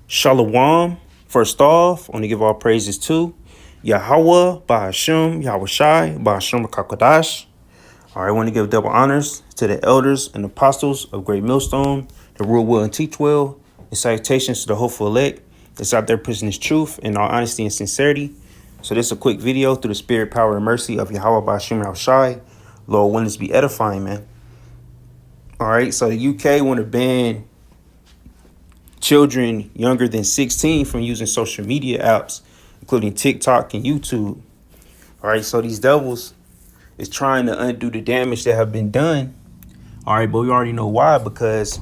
Shalom. First off, I want to give all praises to Yahweh, Bahashim, Yahweh Shai, Bahashim Kakadash. All right, I want to give double honors to the elders and apostles of Great Millstone, the rule well and teach well, and salutations to the hopeful elect that's out there preaching this truth in all honesty and sincerity. So this is a quick video through the spirit, power, and mercy of Yahweh, Bahashim, Yahweh Shai. Lord, when this be edifying, man. All right, so the UK want to ban children younger than 16 from using social media apps, including TikTok and YouTube. All right, so these devils is trying to undo the damage that have been done. All right, but we already know why, because,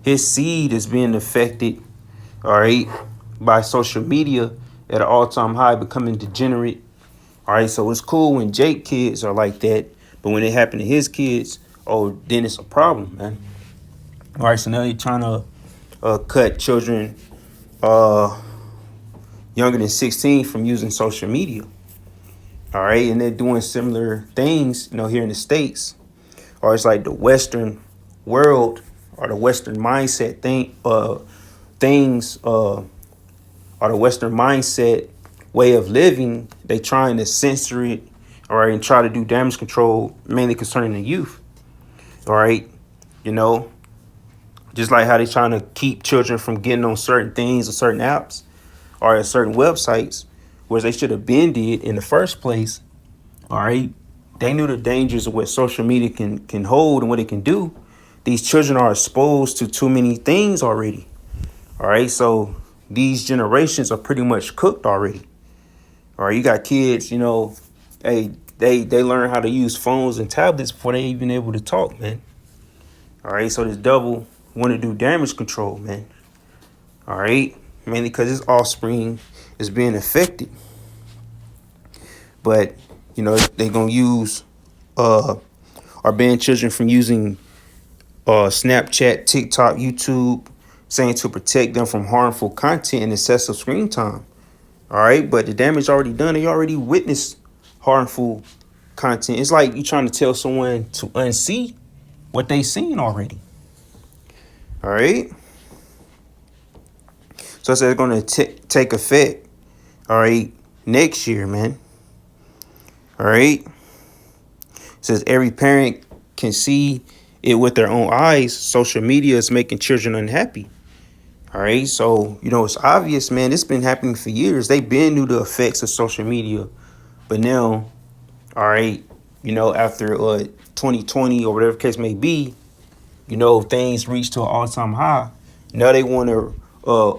his seed is being affected, all right, by social media at an all-time high, becoming degenerate. All right, so it's cool when Jake kids are like that, but when it happened to his kids, oh, then it's a problem, man. All right, so now they're trying to cut children younger than 16 from using social media. All right, and they're doing similar things, here in the States. Or it's like the Western world or the Western mindset or the Western mindset way of living. They trying to censor it, all right, and try to do damage control, mainly concerning the youth. All right, just like how they trying to keep children from getting on certain things or certain apps or at certain websites, where they should have been did in the first place. All right, they knew the dangers of what social media can hold and what it can do. These children are exposed to too many things already. All right, so these generations are pretty much cooked already. All right, you got kids, hey, they learn how to use phones and tablets before they even able to talk, man. All right, so this devil want to do damage control, man. All right, mainly because his offspring is being affected. But, they're going to use or ban children from using Snapchat, TikTok, YouTube, saying to protect them from harmful content and excessive screen time. All right, but the damage already done. They already witnessed harmful content. It's like you trying to tell someone to unsee what they seen already. All right. So it's going to take effect, all right, next year, man. All right. It says every parent can see it with their own eyes. Social media is making children unhappy. All right. So, it's obvious, man. It's been happening for years. They've been knew the effects of social media. But now, all right, after 2020 or whatever case may be, things reached to an all-time high. Now they want to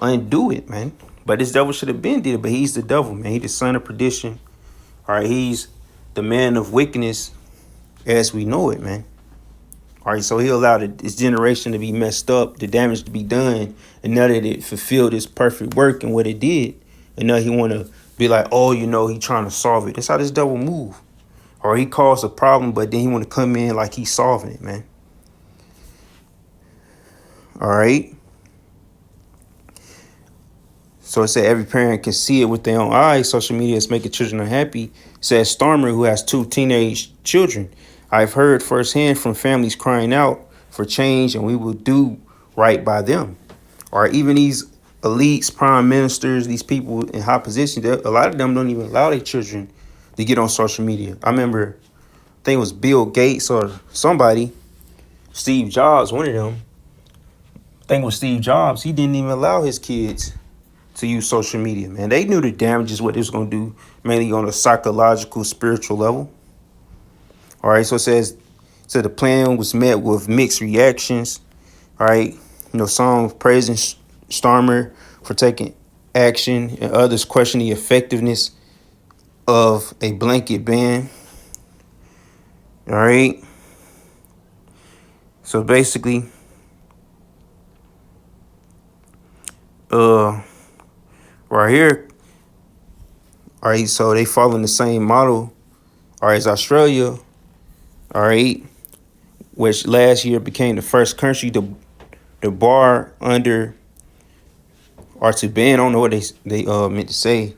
undo it, man. But this devil should have been did it. But he's the devil, man. He's the son of perdition. All right, he's the man of wickedness as we know it, man. All right, so he allowed this generation to be messed up, the damage to be done, and now that it fulfilled its perfect work and what it did, and now he want to be like, oh, he trying to solve it. That's how this devil move. Or he caused a problem, but then he want to come in like he's solving it, man. All right. So it said every parent can see it with their own eyes. Social media is making children unhappy. Says Starmer, who has 2 teenage children. I've heard firsthand from families crying out for change, and we will do right by them. Or even these elites, prime ministers, these people in high positions, a lot of them don't even allow their children to get on social media. I remember, I think it was Bill Gates or somebody, Steve Jobs, one of them. I think it was Steve Jobs. He didn't even allow his kids to use social media, man. They knew the damages, what it was going to do, mainly on a psychological, spiritual level. All right, so it says, the plan was met with mixed reactions. All right, some praising Starmer for taking action and others question the effectiveness of a blanket ban. All right. So basically, right here, all right, so they following the same model, all right, as Australia, all right, which last year became the first country to bar under or to ban, I don't know what they meant to say,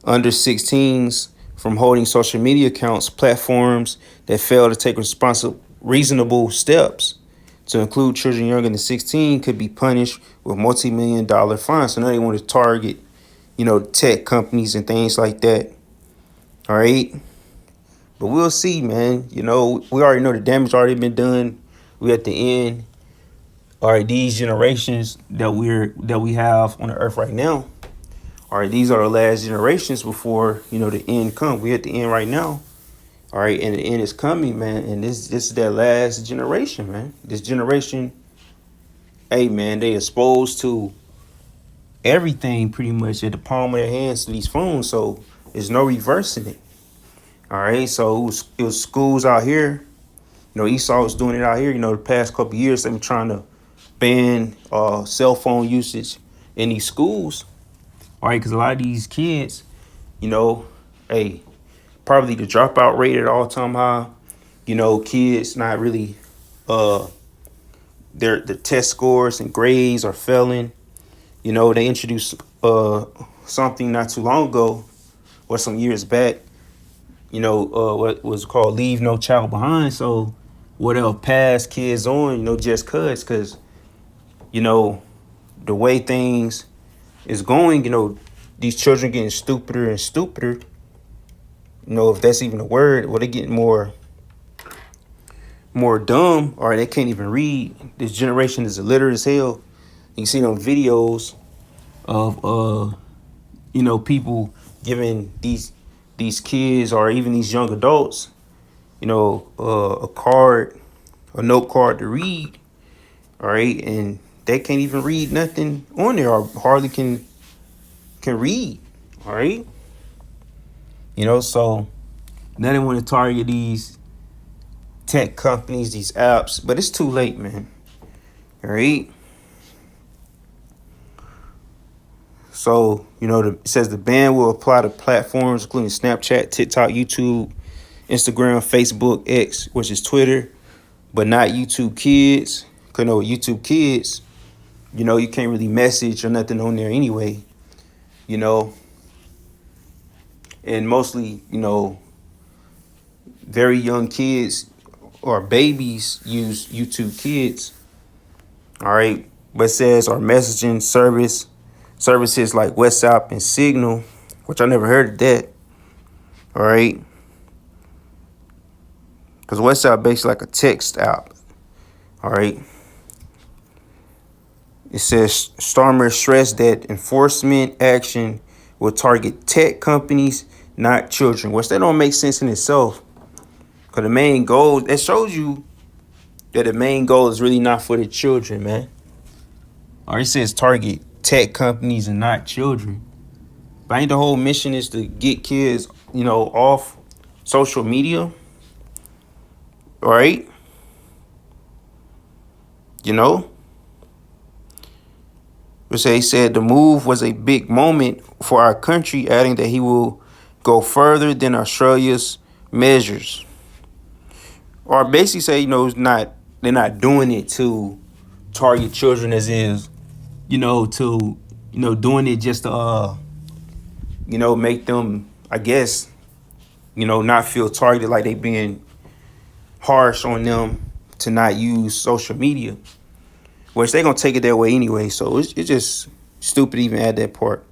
under 16s from holding social media accounts, platforms that fail to take reasonable steps to include children younger than 16 could be punished with multi-million-dollar fines. So now they want to target, tech companies and things like that. All right. But we'll see, man. We already know the damage already been done. We at the end. All right, these generations that we have on the earth right now. All right, these are the last generations before, the end come. We at the end right now. All right, and the end is coming, man. And this is that last generation, man. This generation, hey, man, they exposed to everything pretty much at the palm of their hands to these phones. So there's no reversing it. All right, so it was schools out here. Esau was doing it out here. The past couple of years, they've been trying to ban cell phone usage in these schools. All right, because a lot of these kids, hey, probably the dropout rate at all time high. Kids not really, their test scores and grades are failing. They introduced something not too long ago, or some years back. What was called Leave No Child Behind. So whatever pass kids on, just because, the way things is going, these children getting stupider and stupider. If that's even a word, well, they getting more dumb, or they can't even read. This generation is illiterate as hell. You can see them videos of people giving these kids or even these young adults, a note card to read. All right, and they can't even read nothing on there, or hardly can read. All right, so now they want to target these tech companies, these apps, but it's too late, man. All right. So, it says the ban will apply to platforms including Snapchat, TikTok, YouTube, Instagram, Facebook, X, which is Twitter, but not YouTube Kids. Because with YouTube Kids, you can't really message or nothing on there anyway, and mostly, very young kids or babies use YouTube Kids. All right. But it says our messaging services like WhatsApp and Signal, which I never heard of that. All right. Because WhatsApp basically like a text app. All right. It says Starmer stressed that enforcement action will target tech companies, not children, which that don't make sense in itself. Because the main goal, it shows you that the main goal is really not for the children, man. Or it says target tech companies and not children. But ain't the whole mission is to get kids, off social media? All right? Which they said the move was a big moment for our country, adding that he will go further than Australia's measures. Or basically say, they're not doing it to target children as is, to, doing it just to, make them, I guess, not feel targeted, like they being harsh on them to not use social media, which they're going to take it their way anyway. So it's just stupid to even add that part.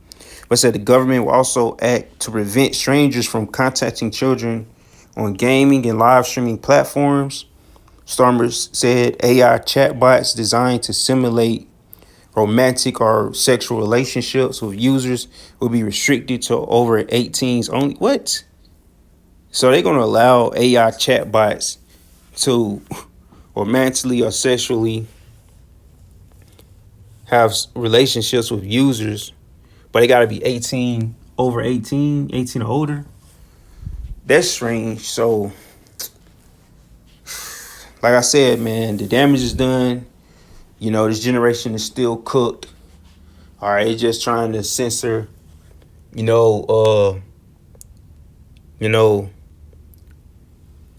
But said the government will also act to prevent strangers from contacting children on gaming and live streaming platforms. Starmer said AI chatbots designed to simulate romantic or sexual relationships with users will be restricted to over 18s only. What? So they're going to allow AI chatbots to romantically or sexually have relationships with users, but they got to be 18, over 18 or older. That's strange. So, like I said, man, the damage is done. This generation is still cooked. All right, it's just trying to censor,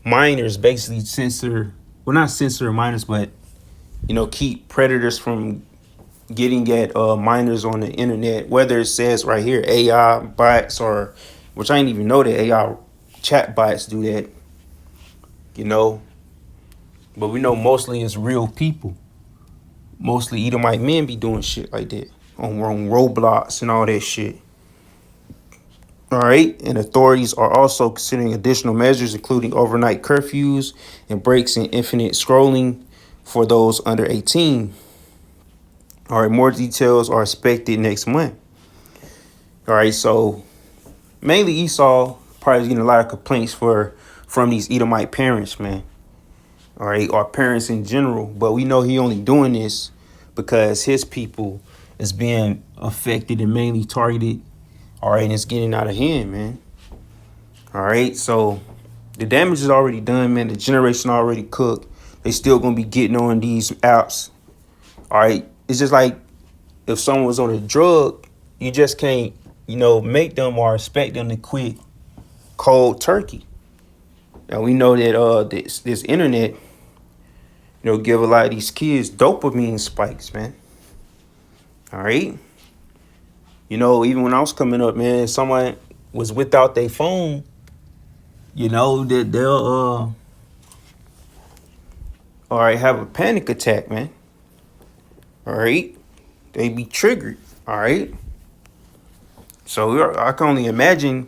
minors, basically censor, well, not censor minors, but, keep predators from getting at minors on the internet, whether it says right here AI bots, or which I didn't even know that AI chat bots do that, But we know mostly it's real people. Mostly Edomite men be doing shit like that on Roblox and all that shit. All right, and authorities are also considering additional measures, including overnight curfews and breaks in infinite scrolling for those under 18. All right, more details are expected next month. All right, so mainly Esau probably getting a lot of complaints from these Edomite parents, man. All right, or parents in general, but we know he only doing this because his people is being affected and mainly targeted. All right, and it's getting out of hand, man. All right, so the damage is already done, man. The generation already cooked. They still gonna be getting on these apps. All right, it's just like if someone was on a drug, you just can't, make them or expect them to quit cold turkey. Now we know that this internet, give a lot of these kids dopamine spikes, man. All right. Even when I was coming up, man, someone was without their phone, that they'll all right, have a panic attack, man. All right. They be triggered. All right. So I can only imagine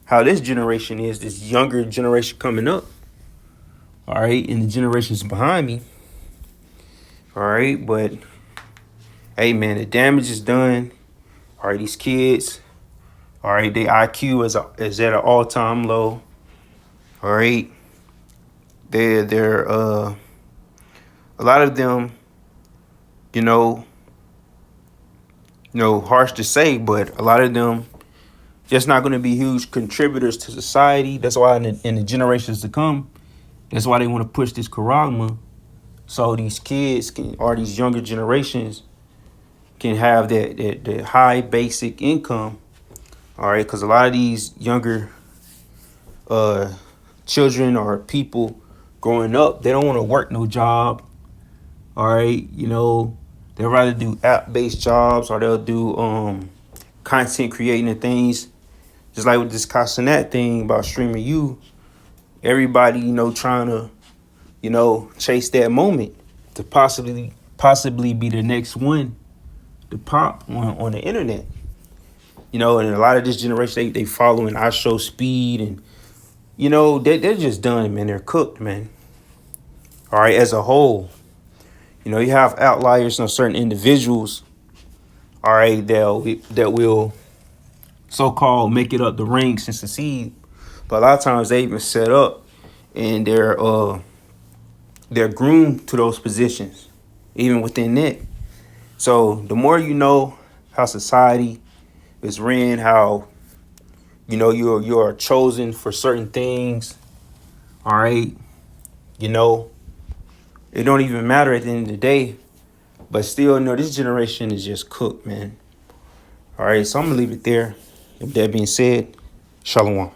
how this generation is, this younger generation coming up. All right. And the generations behind me. All right. But hey, man, the damage is done. All right. These kids. All right. Their IQ is at an all-time low. All right. They're a lot of them, harsh to say, but a lot of them just not going to be huge contributors to society. That's why in the generations to come, that's why they want to push this Karagma, so these kids or these younger generations can have that high basic income. All right, because a lot of these younger children or people growing up, they don't want to work no job. All right, they'll rather do app-based jobs, or they'll do content creating and things. Just like with this Castanet thing about streaming you, everybody, trying to, chase that moment to possibly be the next one to pop on the internet. And a lot of this generation, they following I Show Speed, and, they're just done, man. They're cooked, man. All right, as a whole. You have outliers and certain individuals, all right, that will so-called make it up the ranks and succeed. But a lot of times they even set up and they're groomed to those positions, even within that. So the more you know how society is ran, how you're chosen for certain things, all right, it don't even matter at the end of the day. But still, this generation is just cooked, man. All right, so I'm going to leave it there. With that being said, Shalom.